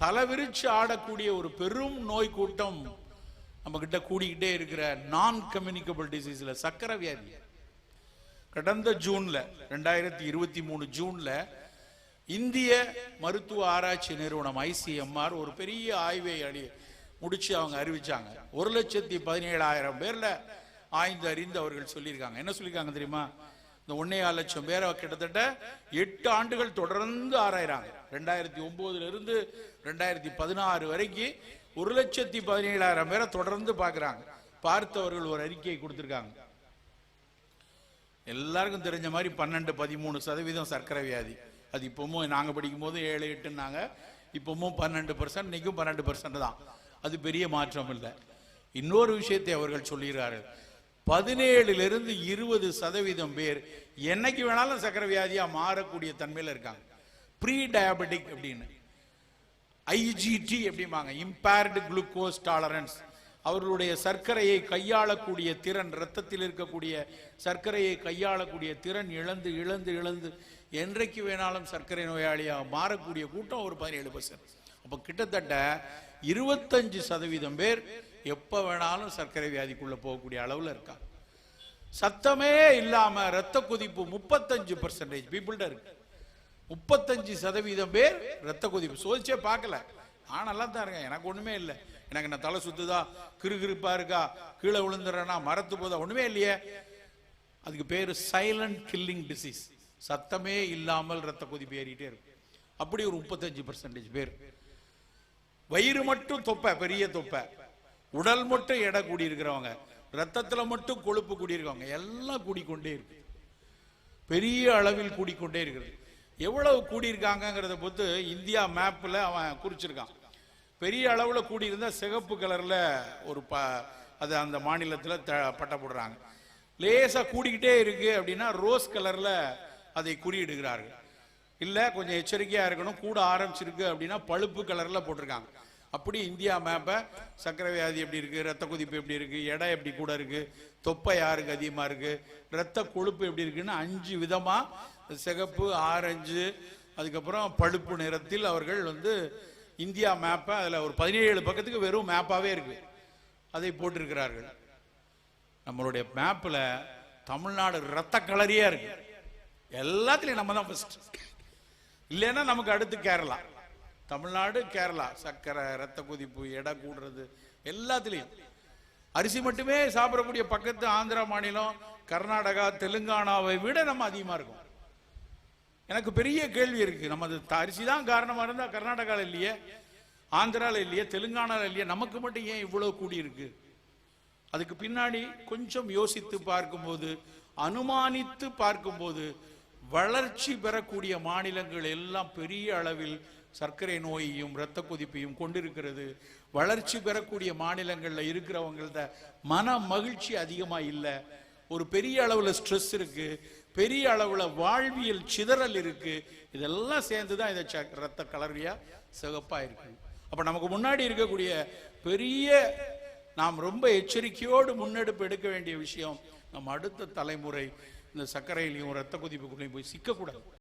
தலைவிரிச்சு ஆடக்கூடிய ஒரு பெரும் நோய் கூட்டம் நம்ம கிட்ட கூடிக்கிட்டே இருக்கிற நான் கம்யூனிகபிள் டிசீஸ்ல சக்கரை வியாதி. கடந்த ஜூன்ல 2023 ஜூன்ல இந்திய மருத்துவ ஆராய்ச்சி நிறுவனம் ICMR ஒரு பெரிய ஆய்வை முடிச்சு அவங்க அறிவிச்சாங்க. 1,17,000 பேர்ல ஆய்ந்து அறிந்து அவர்கள் சொல்லியிருக்காங்க. என்ன சொல்லியிருக்காங்க தெரியுமா? இந்த 1.4 லட்சம் பேரை கிட்டத்தட்ட 8 ஆண்டுகள் தொடர்ந்து ஆராயிறாங்க. 2009 இருந்து 2016 வரைக்கும் 1,17,000 பேரை தொடர்ந்து பார்க்கிறாங்க. பார்த்தவர்கள் ஒரு அறிக்கையை கொடுத்திருக்காங்க. எல்லாருக்கும் தெரிஞ்ச மாதிரி 12-13% சர்க்கரை வியாதி. அது இப்பவும் நாங்க படிக்கும் போது 7-8ன்னாங்க. இப்பவும் 12%, இன்னைக்கும் 12% தான். அது பெரிய மாற்றம் இல்லை. இன்னொரு விஷயத்தை அவர்கள் சொல்லுகிறார்கள். 17 to 20% பேர் என்னைக்கு வேணாலும் சர்க்கரை வியாதியா மாறக்கூடிய தன்மையில இருக்காங்க. ப்ரீ டயபெட்டிக் அப்படின்னு, IGT அப்படிம்பாங்க, இம்பேர்டு குளுக்கோஸ் டாலரன்ஸ். அவர்களுடைய சர்க்கரையை கையாளக்கூடிய திறன், ரத்தத்தில் இருக்கக்கூடிய சர்க்கரையை கையாளக்கூடிய திறன் இழந்து இழந்து இழந்து என்றைக்கு வேணாலும் சர்க்கரை நோயாளியாக மாறக்கூடிய கூட்டம் ஒரு 17%. அப்போ கிட்டத்தட்ட 25% பேர் எப்ப வேணாலும் சர்க்கரை வியாதிக்குள்ள போகக்கூடிய அளவுல இருக்காங்க. சத்தமே இல்லாம ரத்த கொதிப்பு 35% பீப்புள்கிட்ட இருக்கு. 35% பேர் ரத்த கொதிப்பு சோதிச்சே பார்க்கல. நான் நல்லா தான் இருக்கேன், எனக்கு ஒண்ணுமே இல்லை, எனக்கு என்ன தலை சுத்துதா, கிருகிருப்பா இருக்கா, கீழே விழுந்துறேன்னா, மரத்து போதா, ஒண்ணுமே இல்லையே. அதுக்கு பேரு சைலண்ட் கில்லிங் டிசீஸ். சத்தமே இல்லாமல் ரத்த கொதிப்பு ஏறிட்டே இருக்கு. அப்படி ஒரு 35% பேர். வயிறு மட்டும் தொப்பை, பெரிய தொப்பை, உடல் மட்டும் எடை கூடி இருக்கிறவங்க, ரத்தத்துல மட்டும் கொழுப்பு கூடியிருக்கவங்க, எல்லாம் கூடிக்கொண்டே இருக்கு. பெரிய அளவில் கூடிக்கொண்டே இருக்கிறது. எவ்வளவு கூடியிருக்காங்கிறத பொறுத்து இந்தியா மேப்ல அவன் குறிச்சிருக்கான். பெரிய அளவுல கூடியிருந்தா சிகப்பு கலர்ல ஒரு அது அந்த மாநிலத்தில் பட்டை போடுறாங்க. லேசா கூடிக்கிட்டே இருக்கு அப்படின்னா ரோஸ் கலர்ல அதை குறியிடுகிறார்கள். இல்ல கொஞ்சம் எச்சரிக்கையா இருக்கணும், கூட ஆரம்பிச்சிருக்கு அப்படின்னா பழுப்பு கலர்ல போட்டிருக்காங்க. அப்படி இந்தியா மேப்பை சர்க்கரை வியாதி எப்படி இருக்கு, ரத்த கொதிப்பு எப்படி இருக்கு, எடை எப்படி கூட இருக்கு, தொப்பை யாருக்கு அதிகமா இருக்கு, ரத்த கொழுப்பு எப்படி இருக்குன்னு 5 விதமா சிகப்பு, ஆரஞ்சு, அதுக்கப்புறம் பழுப்பு நிறத்தில் அவர்கள் இந்தியா மேப்பை அதுல ஒரு 17 பக்கத்துக்கு வெறும் மேப்பாவே இருக்கு, அதை போட்டிருக்கிறார்கள். நம்மளுடைய மேப்ல தமிழ்நாடு ரத்த கலரியா இருக்கு. எல்லாத்துலயும் நம்ம தான் ஃபர்ஸ்ட். இல்லைன்னா நமக்கு அடுத்து கேரளா. தமிழ்நாடு, கேரளா, சர்க்கரை, ரத்த கொதிப்பு, எடை கூடுறது எல்லாத்துலயும். அரிசி மட்டுமே சாப்பிடக்கூடிய பக்கத்து ஆந்திரா மாநிலம், கர்நாடகா, தெலுங்கானாவை விட நம்ம அதிகமா இருக்கும். எனக்கு பெரிய கேள்வி இருக்கு. நம்ம அரிசி தான் காரணமா இருந்தா கர்நாடகால இல்லையே, ஆந்திரால இல்லையே, தெலுங்கானால இல்லையே, நமக்கு மட்டும் ஏன் இவ்வளவு கூடி இருக்கு? அதுக்கு பின்னாடி கொஞ்சம் யோசித்து பார்க்கும்போது, அனுமானித்து பார்க்கும்போது, வளர்ச்சி பெறக்கூடிய மாநிலங்கள் எல்லாம் பெரிய அளவில் சர்க்கரை நோயையும் இரத்த கொதிப்பையும் கொண்டிருக்கிறது. வளர்ச்சி பெறக்கூடிய மாநிலங்கள்ல இருக்கிறவங்கள மன மகிழ்ச்சி அதிகமா இல்லை, ஒரு பெரிய அளவுல ஸ்ட்ரெஸ் இருக்கு, பெரிய அளவுல வாழ்வியல் சிதறல் இருக்கு. இதெல்லாம் சேர்ந்துதான் இதை ரத்த கலரியா சிகப்பா இருக்கு. அப்ப நமக்கு முன்னாடி இருக்கக்கூடிய பெரிய, நாம் ரொம்ப எச்சரிக்கையோடு முன்னெடுப்பு எடுக்க வேண்டிய விஷயம், நம்ம அடுத்த தலைமுறை இந்த சர்க்கரையிலையும் ரத்த கொதிப்புக்குள்ளேயும் போய் சிக்கக்கூடாது.